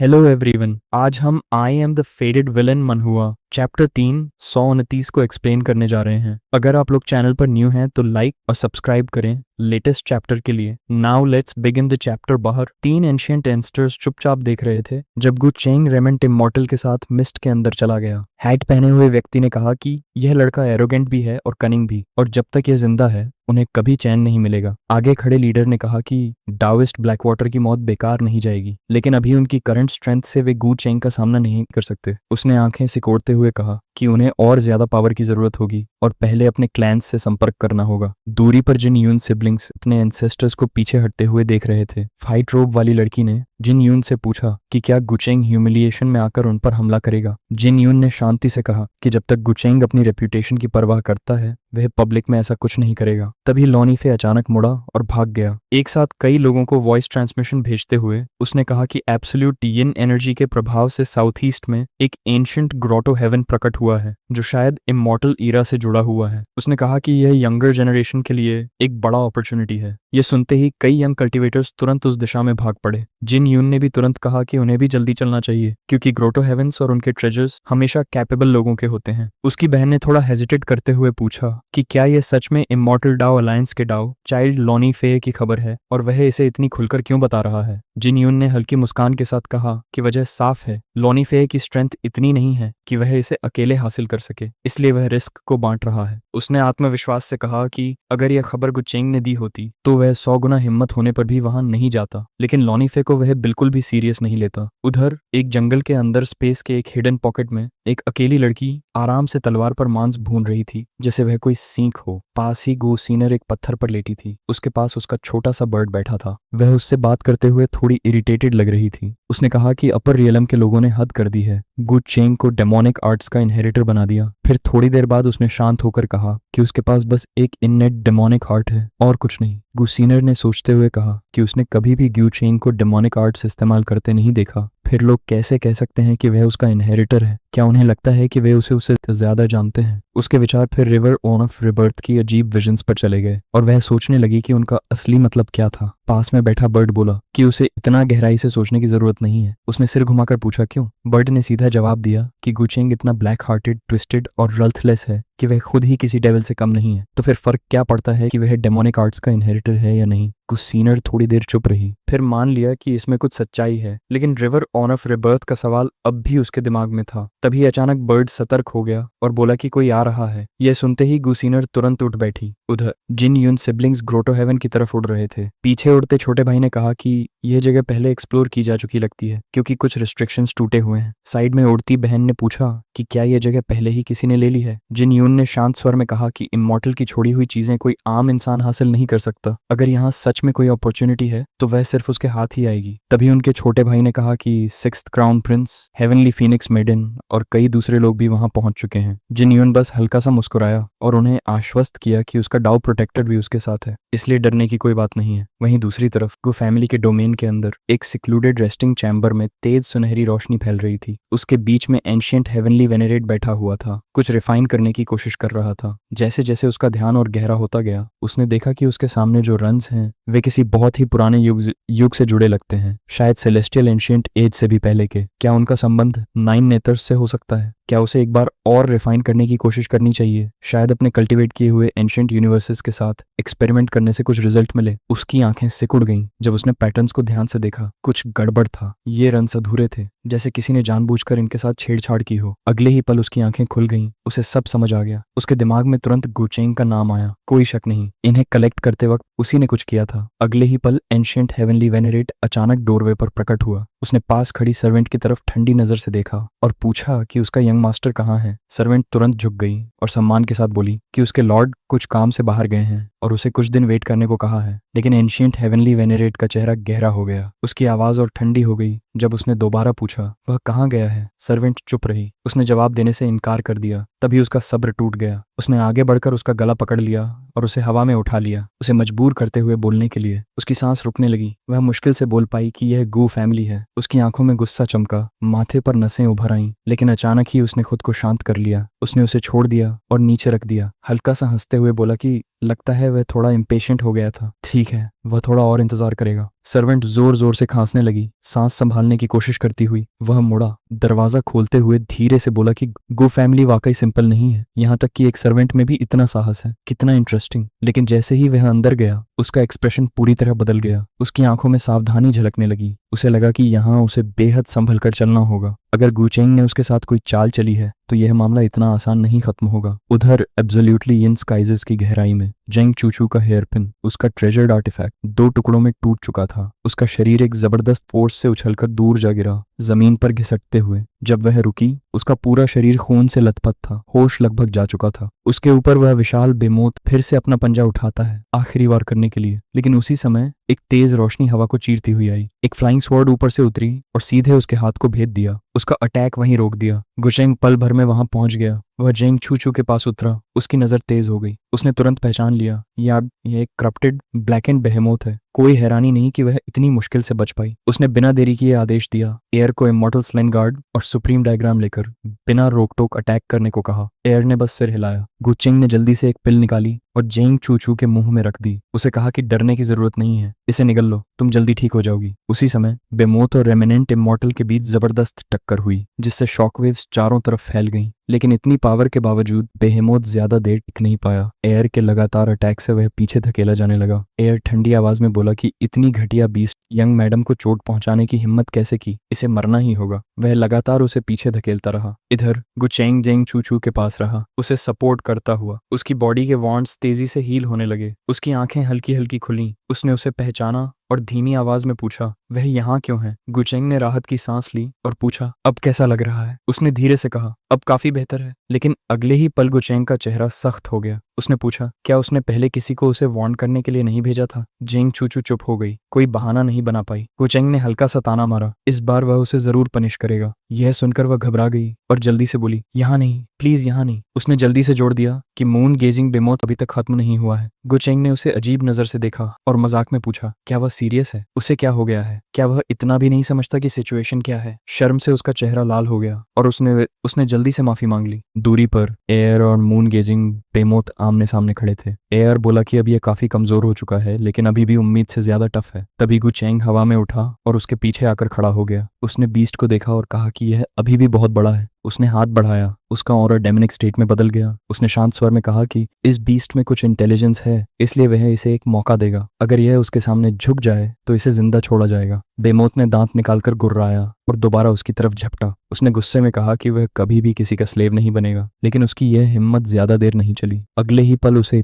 Hello everyone, आज हम I am the fated villain manhua chapter 329 को एक्सप्लेन करने जा रहे हैं। अगर आप लोग चैनल पर न्यू हैं तो लाइक और सब्सक्राइब करें लेटेस्ट चैप्टर के लिए। Now let's begin the chapter. बाहर 3 एंशिएंट एंस्टर्स चुपचाप देख रहे थे जब गु चेंग रेमेंट इमॉर्टल के साथ मिस्ट के अंदर चला गया। हैट पहने हुए व्यक्ति ने कहा कि यह लड़का एरोगेंट भी है और कनिंग भी, और जब तक यह जिंदा है उन्हें कभी चैन नहीं मिलेगा। आगे खड़े लीडर ने कहा कि डाविस्ट ब्लैकवाटर की मौत बेकार नहीं जाएगी, लेकिन अभी उनकी करंट स्ट्रेंथ से वे गु चेंग का सामना नहीं कर सकते। उसने आंखें सिकोड़ते हुए कहा कि उन्हें और ज्यादा पावर की जरूरत होगी और पहले अपने क्लैंस से संपर्क करना होगा। दूरी पर जिन यून सिबलिंग्स अपने एंसेस्टर्स को पीछे हटते हुए देख रहे थे। फाइट रोब वाली लड़की ने जिन यून से पूछा कि क्या गुचेंग ह्यूमिलिएशन में आकर उन पर हमला करेगा। जिन यून ने शांति से कहा कि जब तक गुचेंग अपनी रेप्यूटेशन की परवाह करता है वह पब्लिक में ऐसा कुछ नहीं करेगा। तभी लॉनीफे अचानक मुड़ा और भाग गया। एक साथ कई लोगों को वॉइस ट्रांसमिशन भेजते हुए उसने कहा कि एब्सोल्यूट यिन एनर्जी के प्रभाव से साउथ ईस्ट में एक एंशिएंट ग्रोटो हेवन प्रकट हुआ है जो शायद इमॉर्टल ईरा से जुड़ा हुआ है। उसने कहा कि यह यंगर जनरेशन के लिए एक बड़ा अपॉर्चुनिटी है। यह सुनते ही कई यंग कल्टिवेटर्स तुरंत उस दिशा में भाग पड़े। जिन यून ने भी तुरंत कहा कि उन्हें भी जल्दी चलना चाहिए क्योंकि ग्रोटो हेवंस और उनके ट्रेजर्स हमेशा कैपेबल लोगों के होते हैं। उसकी बहन ने थोड़ा हेजिटेट करते हुए पूछा कि क्या यह सच में इमॉर्टल डाओ अलायंस के डाओ चाइल्ड लॉनी फे की खबर है और वह इसे इतनी खुलकर क्यों बता रहा है। जिन यून ने हल्की मुस्कान के साथ कहा कि वजह साफ है, लॉनी फे की स्ट्रेंथ इतनी नहीं है कि वह इसे अकेले हासिल कर सके, इसलिए वह रिस्क को बांट रहा है। उसने आत्मविश्वास से कहा कि अगर यह खबर गुचेंग ने दी होती तो वह 100 गुना हिम्मत होने पर भी वहां नहीं जाता, लेकिन लॉनीफे को वह बिल्कुल भी सीरियस नहीं लेता। उधर एक जंगल के अंदर स्पेस के एक हिडन पॉकेट में एक अकेली लड़की आराम से तलवार पर मांस भून रही थी जैसे वह कोई सीख हो। पास ही गो सीनर एक पत्थर पर लेटी थी। उसके पास उसका छोटा सा बर्ड बैठा था। वह उससे बात करते हुए थोड़ी इरिटेटेड लग रही थी। उसने कहा कि अपर रियलम के लोगों ने हद कर दी है, गु चेंग को डेमोनिक आर्ट्स का इनहेरिटर बना दिया। फिर थोड़ी देर बाद उसने शांत होकर कहा कि उसके पास बस एक इननेट डेमोनिक हार्ट है और कुछ नहीं। गु सीनर ने सोचते हुए कहा कि उसने कभी भी गु चेंग को डेमोनिक आर्ट्स इस्तेमाल करते नहीं देखा। फिर लोग कैसे कह सकते हैं कि वह उसका इनहेरिटर है? क्या उन्हें लगता है कि वे उसे उससे ज्यादा जानते हैं? उसके विचार फिर रिवर ऑन ऑफ रिबर्थ की अजीब विजन्स पर चले गए और वह सोचने लगी कि उनका असली मतलब क्या था। पास में बैठा बर्ड बोला कि उसे इतना गहराई से सोचने की जरूरत नहीं है। उसने सिर घुमाकर पूछा क्यों? बर्ड ने सीधा जवाब दिया कि गुचेंग इतना ब्लैक हार्टेड, ट्विस्टेड और रल्थलेस है कि वह खुद ही किसी डेविल से कम नहीं है। तो फिर फर्क क्या पड़ता है कि वह डेमोनिक आर्ट्स का इनहेरिटर है या नहीं? कुछ सीनर थोड़ी देर चुप रही, फिर मान लिया कि इसमें कुछ सच्चाई है, लेकिन रिवर ऑन ऑफ रिबर्थ का सवाल अब भी उसके दिमाग में था। तभी अचानक बर्ड सतर्क हो गया और बोला कि कोई आ रहा है। यह सुनते ही गुसीनर तुरंत उठ बैठी। उधर जिन यून सिबलिंग्स ग्रोटो हेवन की तरफ उड़ रहे थे। पीछे उड़ते छोटे भाई ने कहा कि यह जगह पहले एक्सप्लोर की जा चुकी लगती है क्योंकि कुछ रिस्ट्रिक्शंस टूटे हुए हैं। साइड में उड़ती बहन ने पूछा कि क्या यह जगह पहले ही किसी ने ले ली है। जिन यून ने शांत स्वर में कहा कि इमॉर्टल की छोड़ी हुई चीजें कोई आम इंसान हासिल नहीं कर सकता। अगर यहाँ सच में कोई अपॉर्चुनिटी है तो वह सिर्फ उसके हाथ ही आएगी। तभी उनके छोटे भाई ने कहा कि 6th crown prince, heavenly phoenix maiden और कई दूसरे लोग भी वहां पहुंच चुके हैं। जिन यून बस हल्का सा मुस्कुराया और उन्हें आश्वस्त किया कि उसका डाउ प्रोटेक्टर भी उसके साथ है, इसलिए डरने की कोई बात नहीं है। वहीं दूसरी तरफ गो फैमिली के डोमेन के अंदर एक सिक्लूडेड रेस्टिंग चैम्बर में तेज सुनहरी रोशनी फैल रही थी। उसके बीच में एंशिएंट हेवनली वेनेरेट बैठा हुआ था, कुछ रिफाइन करने की कोशिश कर रहा था। जैसे जैसे उसका ध्यान और गहरा होता गया उसने देखा कि उसके सामने जो रन्स हैं वे किसी बहुत ही पुराने युग से जुड़े लगते हैं, शायद सेलेस्टियल एंशिएंट एज से भी पहले के। क्या उनका संबंध 9 नेथर्स से हो सकता है? क्या उसे एक बार और रिफाइन करने की कोशिश करनी चाहिए? शायद अपने कल्टीवेट किए हुए एंशिएंट यूनिवर्सेस के साथ एक्सपेरिमेंट करने से कुछ रिजल्ट मिले। उसकी आंखें सिकुड़ गईं जब उसने पैटर्न्स को ध्यान से देखा। कुछ गड़बड़ था। ये रन्स अधूरे थे, जैसे किसी ने जानबूझकर इनके साथ छेड़छाड़ की हो। अगले ही पल उसकी आंखें खुल गईं। उसे सब समझ आ गया। उसके दिमाग में तुरंत गुचेंग का नाम आया। कोई शक नहीं, इन्हें कलेक्ट करते वक्त उसी ने कुछ किया था। अगले ही पल एंशिएंट हेवनली वेनेरेट अचानक डोरवे पर प्रकट हुआ। उसने पास खड़ी सर्वेंट की तरफ ठंडी नजर से देखा और पूछा कि उसका यंग मास्टर कहाँ है। सर्वेंट तुरंत झुक गई और सम्मान के साथ बोली कि उसके लॉर्ड कुछ काम से बाहर गए हैं और उसे कुछ दिन वेट करने को कहा है। लेकिन एंशिएंट हेवनली वेनेरेट का चेहरा गहरा हो गया। उसकी आवाज और ठंडी हो गई जब उसने दोबारा पूछा वह कहाँ गया है। सर्वेंट चुप रही। उसने जवाब देने से इनकार कर दिया। तभी उसका सब्र टूट गया। उसने आगे बढ़कर उसका गला पकड़ लिया और उसे हवा में उठा लिया, उसे मजबूर करते हुए बोलने के लिए। उसकी सांस रुकने लगी। वह मुश्किल से बोल पाई कि यह गू फैमिली है। उसकी आंखों में गुस्सा चमका, माथे पर नसें उभर आईं, लेकिन अचानक ही उसने खुद को शांत कर लिया। उसने उसे छोड़ दिया और नीचे रख दिया। हल्का सा हंसते हुए बोला कि लगता है वह थोड़ा इम्पेशेंट हो गया था। ठीक है, वह थोड़ा और इंतजार करेगा। सर्वेंट जोर जोर से खांसने लगी, सांस संभालने की कोशिश करती हुई। वह मुड़ा, दरवाजा खोलते हुए धीरे से बोला कि गो फैमिली वाकई सिंपल नहीं है, यहाँ तक कि एक सर्वेंट में भी इतना साहस है। कितना इंटरेस्टिंग। लेकिन जैसे ही वह अंदर गया, उसका एक्सप्रेशन पूरी तरह बदल गया। उसकी आंखों में सावधानी झलकने लगी। उसे लगा कि यहाँ उसे बेहद संभल कर चलना होगा। अगर गुचेंग ने उसके साथ कोई चाल चली है तो यह मामला इतना आसान नहीं खत्म होगा। उधर एब्सोल्युटली इन स्काइजेस की गहराई में जेंग चूचू का हेयरपिन, उसका ट्रेजर्ड आर्टिफैक्ट, 2 टुकड़ों में टूट चुका था। उसका शरीर एक जबरदस्त फोर्स से उछलकर दूर जा गिरा, जमीन पर घिसटते हुए। जब वह रुकी, उसका पूरा शरीर खून से लथपथ था, होश लगभग जा चुका था। उसके ऊपर वह विशाल बेमौत फिर से अपना पंजा उठाता है, आखिरी बार करने के लिए। लेकिन उसी समय एक तेज रोशनी हवा को चीरती हुई आई। एक फ्लाइंग स्वॉर्ड ऊपर से उतरी और सीधे उसके हाथ को भेद दिया। उसका अटैक वहीं रोक दिया। गुशेंग पल भर में वहां पहुंच गया। वह जेंग चूचू के पास उतरा। उसकी नजर तेज हो गई। उसने तुरंत पहचान लिया, यह एक करप्टेड ब्लैकेंड बेहेमोथ है। कोई हैरानी नहीं कि वह इतनी मुश्किल से बच पाई। उसने बिना देरी किए आदेश दिया। एयर को इमॉर्टल स्लेन गार्ड और सुप्रीम डायग्राम लेकर बिना रोक टोक अटैक करने को कहा। एयर ने बस सिर हिलाया। गुचेंग ने जल्दी से एक पिल निकाली और जेंग चूचू के मुंह में रख दी। उसे कहा कि डरने की जरूरत नहीं है, इसे निगल लो, तुम जल्दी ठीक हो जाओगी। उसी समय बेमोथ और रेमिनेंट इमॉर्टल के बीच जबरदस्त टक्कर हुई, जिससे शॉकवेव्स चारों तरफ फैल गईं। लेकिन इतनी पावर के बावजूद बेहेमोथ ज्यादा देर टिक नहीं पाया। एयर के लगातार अटैक से वह पीछे धकेला जाने लगा। एयर ठंडी आवाज में बोला कि इतनी घटिया बीस्ट यंग मैडम को चोट पहुंचाने की हिम्मत कैसे की, इसे मरना ही होगा। वह लगातार उसे पीछे धकेलता रहा। इधर गुचेंग जेंग चूचू के पास रहा, उसे सपोर्ट करता हुआ। उसकी बॉडी के वॉन्ट्स तेजी से हील होने लगे। उसकी आंखें हल्की हल्की खुलीं। उसने उसे पहचाना और धीमी आवाज में पूछा, वह यहाँ क्यों है? गुचेंग ने राहत की सांस ली और पूछा, अब कैसा लग रहा है? उसने धीरे से कहा, अब काफी बेहतर है। लेकिन अगले ही पल गुचेंग का चेहरा सख्त हो गया। उसने पूछा, क्या उसने पहले किसी को उसे वार्न करने के लिए नहीं भेजा था? जेंग चूचू चुप हो गई, कोई बहाना नहीं बना पाई। गुचेंग ने हल्का सा ताना मारा, इस बार वह उसे जरूर पनिश करेगा। यह सुनकर वह घबरा गई और जल्दी से बोली, यहाँ नहीं, प्लीज यहाँ नहीं। उसने जल्दी से जोड़ दिया कि मून गेजिंग बेमौत अभी तक खत्म नहीं हुआ है। गुचेंग ने उसे अजीब नजर से देखा और मजाक में पूछा, क्या वह सीरियस है? उसे क्या हो गया है? क्या वह इतना भी नहीं समझता कि सिचुएशन क्या है? शर्म से उसका चेहरा लाल हो गया और उसने जल्दी से माफी मांग ली। दूरी पर एयर और मून गेजिंग बेमौत आमने सामने खड़े थे। एयर बोला कि अब यह काफी कमजोर हो चुका है, लेकिन अभी भी उम्मीद से ज्यादा टफ है। तभी गुचेंग हवा में उठा और उसके पीछे आकर खड़ा हो गया। उसने बीस्ट को देखा और कहा कि यह अभी भी बहुत बड़ा है। उसने हाथ बढ़ाया, उसका ऑरा डेमोनिक स्टेट में बदल गया। उसने शांत स्वर में कहा कि इस बीस्ट में कुछ इंटेलिजेंस है, इसलिए वह इसे एक मौका देगा। अगर यह उसके सामने झुक जाए तो इसे जिंदा छोड़ा जाएगा। बेमौत ने दांत निकालकर गुर्राया और दोबारा उसकी तरफ झपटा। उसने गुस्से में कहा कि वह कभी भी किसी का स्लेव नहीं बनेगा। लेकिन उसकी यह हिम्मत ज्यादा देर नहीं चली। अगले ही पल उसे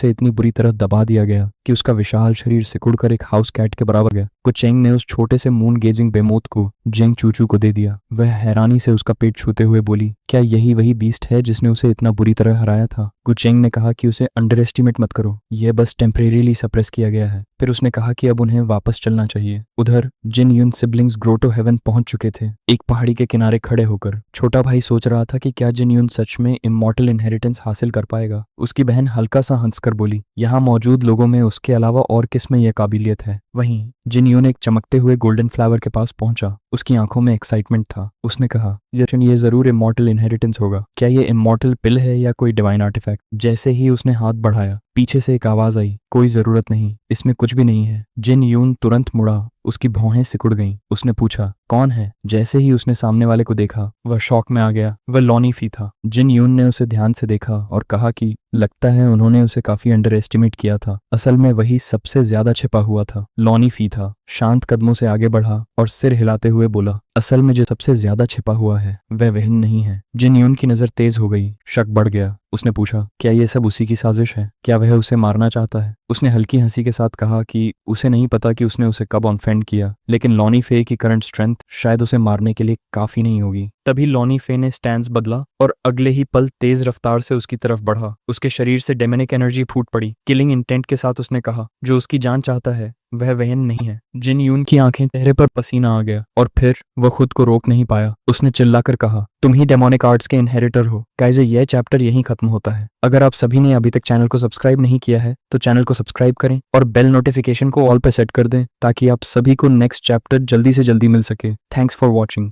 इतनी बुरी तरह दबा दिया गया कि उसका विशाल शरीर सिकुड़कर एक हाउस कैट के बराबर गया। गुचेंग ने उस छोटे से मून गेजिंग बेमौत को जेंग चूचू को दे दिया। वह हैरानी से उसका पेट छूते हुए बोली, क्या यही वही बीस्ट है जिसने उसे इतना बुरी तरह हराया था? गुचेंग ने कहा कि उसे अंडर एस्टिमेट मत करो, यह बस टेम्परेरीली सप्रेस किया गया है। फिर उसने कहा कि अब उन्हें वापस चलना चाहिए। उधर जिन यून सिबलिंग्स ग्रोटो हेवन पहुंच चुके थे। एक पहाड़ी के किनारे खड़े होकर छोटा भाई सोच रहा था कि क्या जिन यून सच में इमॉर्टल इनहेरिटेंस हासिल कर पाएगा। उसकी बहन हल्का सा हंसकर बोली, यहाँ मौजूद लोगों में उसके अलावा और किस में यह काबिलियत है? वहीं जिन यून एक चमकते हुए गोल्डन फ्लावर के पास पहुंचा। उसकी आंखों में एक्साइटमेंट था। उसने कहा, ये जरूर इमॉर्टल इनहेरिटेंस होगा। क्या ये इमॉर्टल पिल है या कोई डिवाइन आर्टिफैक्ट? जैसे ही उसने हाथ बढ़ाया, पीछे से एक आवाज आई, कोई जरूरत नहीं, इसमें कुछ भी नहीं है। जिन यून तुरंत मुड़ा। उसकी भौहें सिकुड़ गईं। उसने पूछा, कौन है? जैसे ही उसने सामने वाले को देखा, वह शॉक में आ गया। वह लॉनी फी था। जिन यून ने उसे ध्यान से देखा और कहा कि लगता है उन्होंने उसे काफी अंडर एस्टिमेट किया था। असल में वही सबसे ज्यादा छिपा हुआ था। लॉनी फी था। शांत कदमों से आगे बढ़ा और सिर हिलाते हुए बोला, असल में जो सबसे ज्यादा छिपा हुआ है वह वहन नहीं है। जिन यून की नजर तेज हो गई। शक बढ़ गया। उसने पूछा, क्या ये सब उसी की साजिश है? क्या वह उसे मारना चाहता है? उसने हल्की हंसी के साथ कहा कि उसे नहीं पता कि उसने उसे कब ऑनफेंड किया, लेकिन लॉनी फे की करंट स्ट्रेंथ शायद उसे मारने के लिए काफी नहीं होगी। तभी लॉनी फे ने स्टैंस बदला और अगले ही पल तेज रफ्तार से उसकी तरफ बढ़ा। उसके शरीर से डेमोनिक एनर्जी फूट पड़ी। किलिंग इंटेंट के साथ उसने कहा, जो उसकी जान चाहता है वह वहन नहीं है। जिन यून की आंखें, चेहरे पर पसीना आ गया और फिर वह खुद को रोक नहीं पाया। उसने चिल्लाकर कहा, तुम ही डेमोनिक आर्ट्स के इनहेरिटर हो। गाइस, यह चैप्टर यहीं खत्म होता है। अगर आप सभी ने अभी तक चैनल को सब्सक्राइब नहीं किया है तो चैनल को सब्सक्राइब करें और बेल नोटिफिकेशन को ऑल पे सेट कर दें ताकि आप सभी को नेक्स्ट चैप्टर जल्दी से जल्दी मिल सके। Thanks for watching.